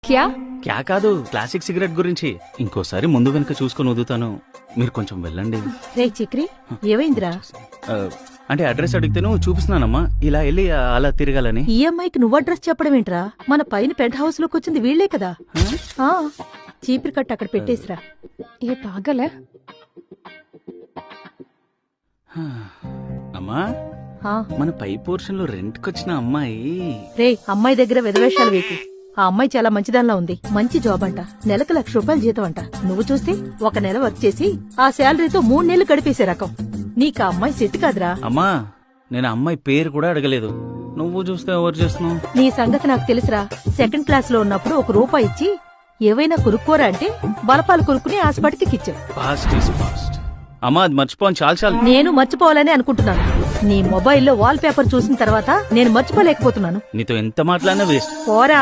క్యా క్యా కాదు, క్లాసిక్ సిగరెట్ గురించి. ఇంకోసారి ముందు వెనక చూసుకొని వదుతాను, మీరు కొంచెం వెళ్ళండి. రే చిక్రి, ఏమైందిరా? ఆ, అంటే అడ్రస్ అడిగితేను చూపిస్తున్నానమ్మా, ఇలా వెళ్ళి అలా తిరగాలని. ఈఎంఐకి నువ్వు అడ్రస్ చెప్పడం ఏంట్రా? మన పైన పెంట్ హౌస్ లోకి వచ్చింది వీళ్లే కదా. ఆ చీపురు కట్ట అక్కడ పెట్టేసిరా. ఏ పాగలే. అమ్మా, ఆ, మన పై పోర్షన్ లో రెంట్ కొచ్చిన అమ్మాయి. రే అమ్మాయి దగ్గర వెధవేషాలు వేకు. ఆ అమ్మాయి చాలా మంచిదానిలా ఉంది. మంచి జాబ్ అంట, నెలకు 1,00,000 రూపాయలు జీతం అంట. నువ్వు చూస్తే 1 నెల వర్క్ చేసి ఆ శాలరీతో 3 నెలలు గడిపేసే రకం. నీకు ఆ అమ్మాయి సెట్ కాదురా. అమ్మా, నేను అమ్మాయి పేరు కూడా అడగలేదు, నువ్వు చూస్తే ఎవరు చేస్తున్నావు? నీ సంగతి నాకు తెలుసురా. 2nd క్లాస్ లో ఉన్నప్పుడు 1 రూపాయి ఇచ్చి ఏవైనా కొనుక్కోరా అంటే బలపాలు కొనుక్కుని హాస్పిటల్కి ఇచ్చావు. Past is past. అమ్మా, అది మర్చిపోను, చాలు చాలు. నేను మర్చిపోవాలని అనుకుంటున్నాను. నీ మొబైల్లో వాల్ పేపర్ చూసిన తర్వాత నేను మర్చిపోలేకపోతున్నాను. నీతో ఎంత మాట్లాడినా వేస్ట్. పోరా.